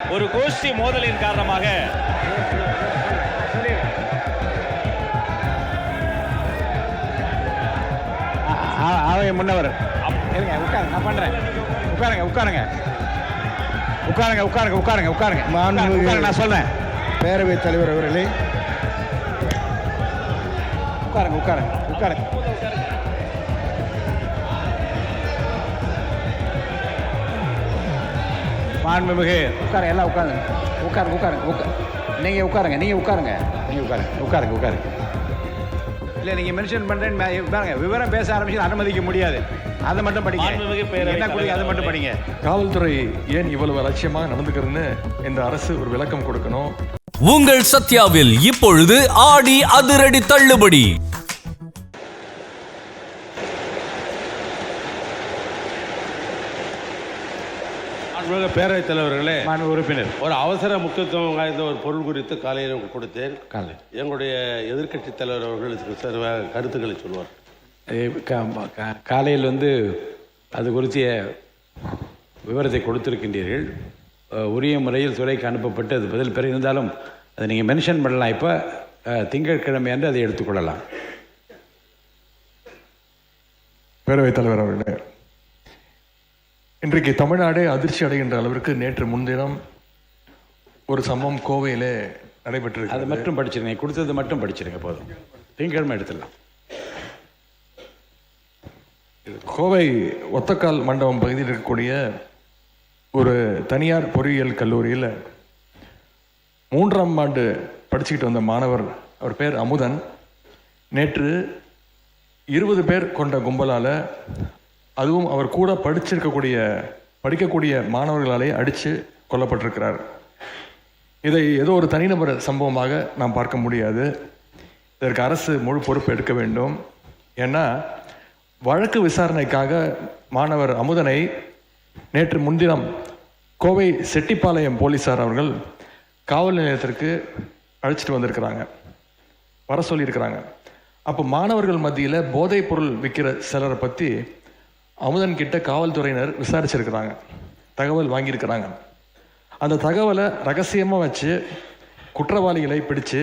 ஒரு கோஷ்டி மோதலின் காரணமாக அவை முன்னவர் உட்காருங்க, நான் பண்றேன். உட்காருங்க உட்காருங்க உட்காருங்க உட்காருங்க உட்காருங்க உட்காருங்க நான் சொல்றேன். பேரவைத் தலைவர் அவர்களே, உட்காருங்க உட்காருங்க உட்காருங்க. மாண்புமிகு உட்காருங்க, எல்லாம் உட்காருங்க உட்காருங்க உட்காருங்க நீங்கள் உட்காருங்க நீங்கள் உட்காருங்க நீங்கள் உட்காருங்க உட்காருங்க உட்காருங்க. இல்லை நீங்கள் மென்ஷன் பண்ணுறேன்னு பாருங்க, விவரம் பேச ஆரம்பிச்சு அனுமதிக்க முடியாது. அதை மட்டும் படிங்க. என்ன குடி அதை மட்டும் படிங்க. காவல்துறை ஏன் இவ்வளவு அலட்சியமாக நடந்துக்கிறதுன்னு இந்த அரசு ஒரு விளக்கம் கொடுக்கணும். உங்கள் சத்யாவில் இப்பொழுது ஆடி அதிரடி தள்ளுபடி. பேரவைத் தலைவர்களே, உறுப்பினர், ஒரு அவசர முக்கியத்துவம் வாய்ந்த ஒரு பொருள் குறித்து காலையில் கொடுத்தேன். எங்களுடைய எதிர்க்கட்சி தலைவர் அவர்கள் சில கருத்துக்களை சொல்வார். காலையில் அது குறித்த விவரத்தை கொடுத்திருக்கின்றீர்கள். உரிய முறையில் துறைக்கு அனுப்பப்பட்டு அது பதில் பெற இருந்தாலும் அதை நீங்கள் மென்ஷன் பண்ணலாம். இப்போ திங்கட்கிழமை என்று அதை எடுத்துக்கொள்ளலாம். பேரவைத் தலைவர் அவர்களே, இன்றைக்கு தமிழ்நாடே அதிர்ச்சி அடைகின்ற அளவிற்கு நேற்று முன்தினம் ஒரு சம்பவம் கோவையிலே நடைபெற்றிருக்கு. அதை மட்டும் படிச்சிருங்க, கொடுத்தது மட்டும் படிச்சிருங்க போதும். திங்கட்கிழமை எடுத்துடலாம். கோவை ஒத்தக்கால் மண்டபம் பகுதியில் இருக்கக்கூடிய ஒரு தனியார் பொறியியல் கல்லூரியில் 3ஆம் ஆண்டு படிச்சுக்கிட்டு வந்த மாணவர், அவர் பேர் அமுதன், நேற்று 20 பேர் கொண்ட கும்பலால், அதுவும் அவர் கூட படிக்கக்கூடிய மாணவர்களாலே அடித்து கொல்லப்பட்டிருக்கிறார். இதை ஏதோ ஒரு தனிநபர் சம்பவமாக நாம் பார்க்க முடியாது. இதற்கு அரசு முழு பொறுப்பு எடுக்க வேண்டும். ஏன்னா வழக்கு விசாரணைக்காக மாணவர் அமுதனை நேற்று முன்தினம் கோவை செட்டிப்பாளையம் போலீஸார் அவர்கள் காவல் நிலையத்திற்கு அழைச்சிட்டு வந்திருக்கிறாங்க, வர சொல்லியிருக்கிறாங்க. அப்போ மாணவர்கள் மத்தியில் போதைப் பொருள் விற்கிற சிலரை பற்றி அமுதன் கிட்ட காவல்துறையினர் விசாரிச்சிருக்கிறாங்க, தகவல் வாங்கியிருக்கிறாங்க. அந்த தகவலை ரகசியமாக வச்சு குற்றவாளிகளை பிடிச்சு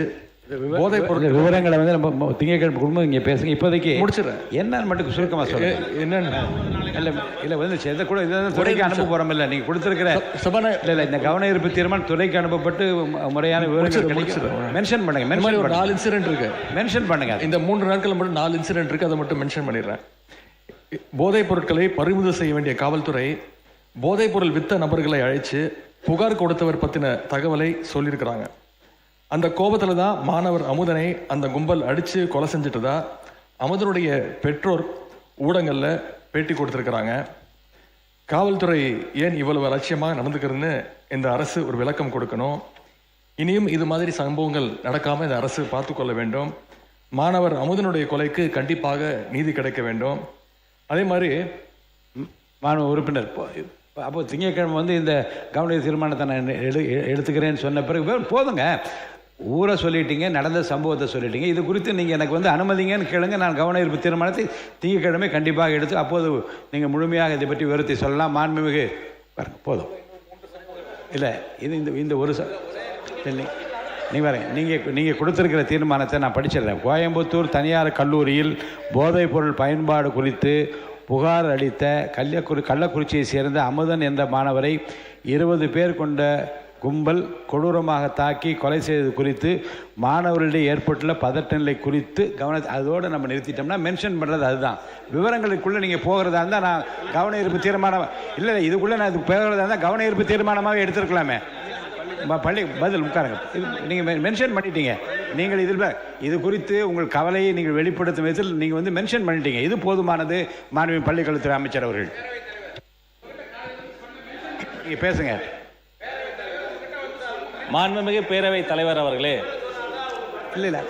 போதைப் பொருள் விவரங்களை நம்ம திங்கட்கிழமை குடும்பம் இங்கே பேசுங்க. இப்போதைக்கு முடிச்சிடறேன். என்னன்னு மட்டும் சுருக்கமாக சொல்லுங்க. என்னன்னு இல்லை இதை கூட இதான் துறைக்கு அனுப்ப போகிறோம். இல்லை நீங்கள் கொடுத்துருக்கிற இல்லை இந்த கவன ஈர்ப்பு தீர்மானம் துறைக்கு அனுப்பப்பட்டு முறையான விவரங்கள் மென்ஷன் பண்ணுங்க. ஒரு 4 இன்சிடென்ட் இருக்கு, மென்ஷன் பண்ணுங்க. இந்த 3 நாட்கள் மட்டும் 4 இன்சிடென்ட் இருக்கு, அதை மட்டும் மென்ஷன் பண்ணிடுறேன். போதைப் பொருட்களை பறிமுதல் செய்ய வேண்டிய காவல்துறை போதைப் பொருள் வித்த நபர்களை அழைச்சு புகார் கொடுத்தவர் பற்றின தகவலை சொல்லியிருக்கிறாங்க. அந்த கோபத்தில் தான் மாணவர் அமுதனை அந்த கும்பல் அடித்து கொலை செஞ்சுட்டதா அமுதனுடைய பெற்றோர் ஊடகங்களில் பேட்டி கொடுத்துருக்குறாங்க. காவல்துறை ஏன் இவ்வளவு அலட்சியமாக நடந்துக்கிறதுன்னு இந்த அரசு ஒரு விளக்கம் கொடுக்கணும். இனியும் இது மாதிரி சம்பவங்கள் நடக்காமல் இந்த அரசு பார்த்து கொள்ள வேண்டும். மாணவர் அமுதனுடைய கொலைக்கு கண்டிப்பாக நீதி கிடைக்க வேண்டும். அதே மாதிரி மாணவ உறுப்பினர், அப்போ திங்கட்கிழமை இந்த கவன தீர்மானத்தை நான் எடுத்துக்கிறேன்னு சொன்ன பிறகு போதுங்க. ஊரை சொல்லிட்டீங்க, நடந்த சம்பவத்தை சொல்லிட்டீங்க. இது குறித்து நீங்கள் எனக்கு அனுமதிங்கன்னு கேளுங்க. நான் கவன ஈர்ப்பு தீர்மானத்தை திங்கட்கிழமை கண்டிப்பாக எடுத்து அப்போது நீங்கள் முழுமையாக இதை பற்றி விவரத்தை சொல்லலாம். மாண்புமிகு பாருங்க, போதும். இல்லை இது இந்த ஒரு நீங்கள் வரேன், நீங்கள் கொடுத்துருக்கிற தீர்மானத்தை நான் படிச்சிடுறேன். கோயம்புத்தூர் தனியார் கல்லூரியில் போதைப் பொருள் பயன்பாடு குறித்து புகார் அளித்த கள்ளக்குறிச்சியை சேர்ந்த அமுதன் என்ற மாணவரை 20 பேர் கொண்ட கும்பல் கொடூரமாக தாக்கி கொலை செய்தது குறித்து மாணவர்களிடையே ஏற்பட்டுள்ள பதட்ட நிலை குறித்து அதோடு நம்ம நிறுத்திட்டோம்னா மென்ஷன் பண்ணுறது அதுதான். விவரங்களுக்குள்ளே நீங்கள் போகிறதா இருந்தால் நான் கவன ஈர்ப்பு தீர்மானம் இல்லை, இதுக்குள்ளே நான் போகிறதா இருந்தால் கவன ஈர்ப்பு தீர்மானமாகவே எடுத்துருக்கலாமே. பள்ளி பதில் உட்காருங்க. இது நீங்கள் மென்ஷன் பண்ணிட்டீங்க. நீங்கள் இது குறித்து உங்கள் கவலையை நீங்கள் வெளிப்படுத்தும் விதத்தில் நீங்கள் மென்ஷன் பண்ணிட்டீங்க. இது போதுமானது. மாண்புமிகு பள்ளிக்கல்வித்துறை அமைச்சர் அவர்கள் நீங்கள் பேசுங்க. மாண்புமிகு பேரவைத் தலைவர் அவர்களே,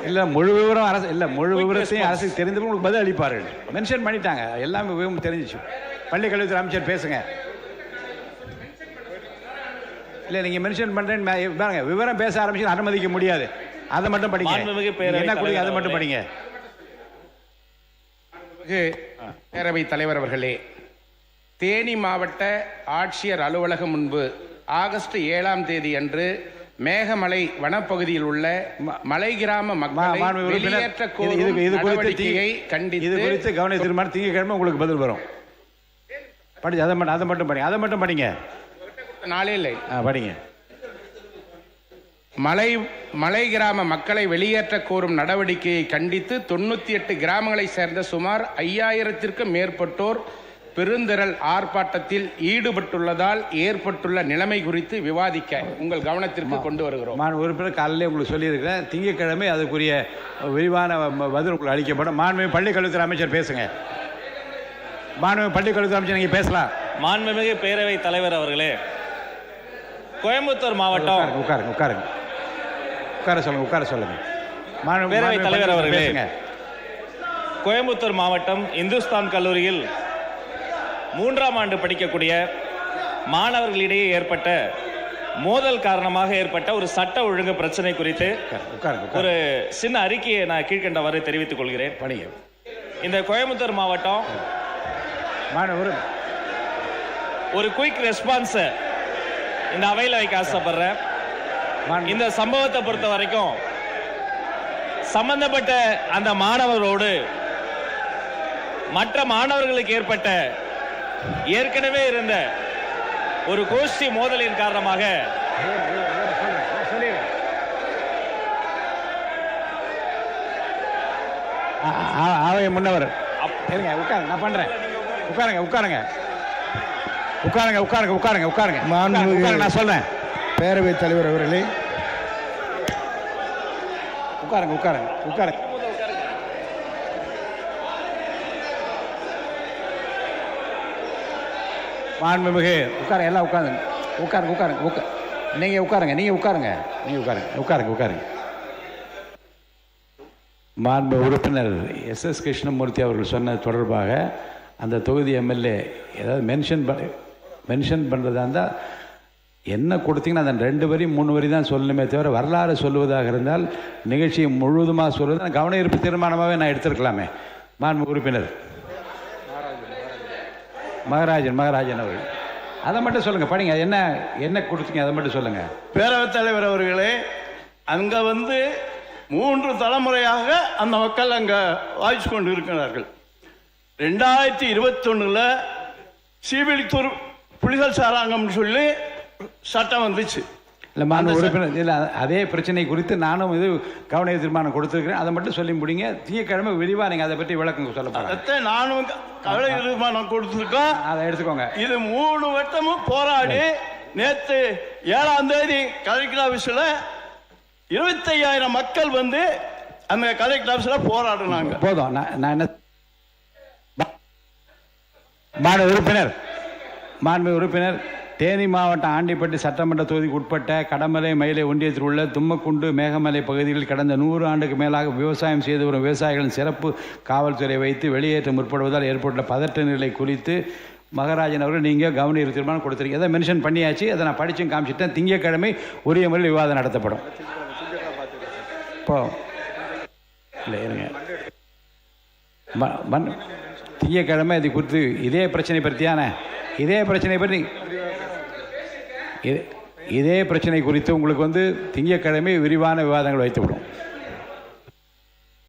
இல்லை முழு விவரம் அரசு இல்லை, முழு விவரத்தையும் அரசுக்கு தெரிந்தவங்க உங்களுக்கு பதில் அளிப்பார்கள். மென்ஷன் பண்ணிட்டாங்க, எல்லாமே விவரம் தெரிஞ்சிச்சு. பள்ளிக்கல்வித்துறை அமைச்சர் பேசுங்க. இல்லை நீங்கள் மென்ஷன் பண்ணுறேன்னு பாருங்க, விவரம் பேச ஆரம்பிச்சு அனுமதிக்க முடியாது. அதை மட்டும் படிங்க. என்ன குடி அதை மட்டும் படிங்க. பேரவைத் தலைவர் அவர்களே, தேனி மாவட்ட ஆட்சியர் அலுவலகம் முன்பு ஆகஸ்ட் 7ஆம் தேதி அன்று மேகமலை வனப்பகுதியில் உள்ள மலை கிராம மக்களை வெளியேற்ற கோரும் நடவடிக்கையை கண்டித்து இது குறித்து கவன தீர்மானம் திங்கட்கிழமை உங்களுக்கு பதில் வரும். படி அதை மட்டும் படிங்க. நாளே இல்லை படிங்க. மலை கிராம மக்களை வெளியேற்ற கோரும் நடவடிக்கையை கண்டித்து 98 கிராமங்களை சேர்ந்த சுமார் 5000த்திற்கும் மேற்பட்டோர் பெருந்திரள் ஆர்ப்பாட்டத்தில் ஈடுபட்டுள்ளதால் ஏற்பட்டுள்ள நிலைமை குறித்து விவாதிக்க உங்கள் கவனத்திற்கு கொண்டு வருகிறோம். உறுப்பினர் காலையில் உங்களுக்கு சொல்லியிருக்கிறேன். திங்கட்கிழமை அதுக்குரிய விரிவான பதில் உங்களுக்கு அளிக்கப்படும். மாண்புமிகு பள்ளிக்கல்வித்துறை அமைச்சர் பேசுங்க. மாண்புமிகு பள்ளிக்கல்வித்துறை அமைச்சர் நீங்க பேசலாம். மாண்புமிகு பேரவைத் தலைவர் அவர்களே, கோயம்புத்தூர் மாவட்டம் உட்கார சொல்லுங்க. பேரவைத் தலைவர் அவர்களே, கோயம்புத்தூர் மாவட்டம் இந்துஸ்தான் கல்லூரியில் 3ஆம் ஆண்டு படிக்கக்கூடிய மாணவர்களிடையே ஏற்பட்ட மோதல் காரணமாக ஏற்பட்ட ஒரு சட்ட ஒழுங்கு பிரச்சனை குறித்து ஒரு சின்ன அறிக்கையை நான் கீழ்கண்டவாறு தெரிவித்துக் கொள்கிறேன். படிங்க. இந்த கோயம்புத்தூர் மாவட்டம் ஒரு குயிக் ரெஸ்பான்ஸ் இந்த அவையில் வைக்க ஆசைப்படுறேன். இந்த சம்பவத்தை பொறுத்த வரைக்கும் சம்பந்தப்பட்ட அந்த மாணவரோடு மற்ற மாணவர்களுக்கு ஏற்பட்ட ஏற்கனவே இருந்த ஒரு கோஷ்டி மோதலின் காரணமாக அவை முன்னவர் உட்காருங்க. நான் பண்றேன். உட்காருங்க. நான் சொல்றேன். பேரவைத் தலைவர் அவர்களே, உட்காருங்க. மாண்புமிகு எல்லாம் உட்காருங்க. நீங்க உட்காருங்க. மாண்பு உறுப்பினர் எஸ் கிருஷ்ணமூர்த்தி அவர்கள் சொன்ன தொடர்பாக அந்த தொகுதி எம்எல்ஏ ஏதாவது மென்ஷன் பண்ணுறதா இருந்தால் என்ன கொடுத்தீங்கன்னா அந்த 2 வரி 3 வரி தான் சொல்லணுமே தவிர வரலாறு சொல்லுவதாக இருந்தால் நிகழ்ச்சியை முழுவதுமாக சொல்வது கவன ஈர்ப்பு தீர்மானமாகவே நான் எடுத்திருக்கலாமே. மாண்பு உறுப்பினர் மகராஜன் அவர்கள் அதை மட்டும் சொல்லுங்கள். படிங்க. என்ன கொடுத்தீங்க அதை மட்டும் சொல்லுங்கள். பேரவைத் தலைவர் அவர்களே, அங்கே 3 தலைமுறையாக அந்த மக்கள் அங்கே வாய்ச்சி கொண்டு இருக்கிறார்கள். 2021 சீவிலித்தூர் புலிகள் சாராங்கம்னு சொல்லி சட்டம் வந்துச்சு. இல்லை மாண்பு உறுப்பினர், இல்லை அதே பிரச்சனை குறித்து நானும் இது கவன தீர்மானம் கொடுத்துருக்கிறேன். அதை மட்டும் சொல்லி முடிங்க. திங்கட்கிழமை விரிவாக நீங்கள் அதை பற்றி விளக்கம் சொல்ல போகிறேன். நானும் கவன தீர்மானம் கொடுத்துருக்கோம். அதை எடுத்துக்கோங்க. இது 3 வருஷமும் போராடி நேற்று 7ஆம் தேதி கலெக்டர் ஆஃபீஸில் 25,000 மக்கள் அந்த கலெக்டர் ஆஃபீஸில் போராடினாங்க. போதும். நான் என்ன மாண்பு உறுப்பினர் தேனி மாவட்டம் ஆண்டிப்பட்டி சட்டமன்ற தொகுதிக்கு உட்பட்ட கடமலை மயிலை ஒன்றியத்தில் உள்ள தும்மக்குண்டு மேகமலை பகுதிகளில் கடந்த 100 ஆண்டுக்கு மேலாக விவசாயம் செய்து வரும் விவசாயிகளின் சிறப்பு காவல்துறை வைத்து வெளியேற்ற முற்படுவதால் ஏற்பட்ட பதட்ட நிலை குறித்து மகராஜன் அவர்கள் நீங்கள் கவன ஈர்ப்பு தீர்மானம் கொடுத்துருக்கீங்க. அதை மென்ஷன் பண்ணியாச்சு. அதை நான் படிச்சும் காமிச்சிட்டேன். திங்கட்கிழமை உரிய முறையில் விவாதம் நடத்தப்படும். இப்போ இல்லை இருங்க. திங்கட்கிழமை இது குறித்து இதே பிரச்சனை குறித்து உங்களுக்கு திங்கட்கிழமை விரிவான விவாதங்கள் வைத்துவிடும்.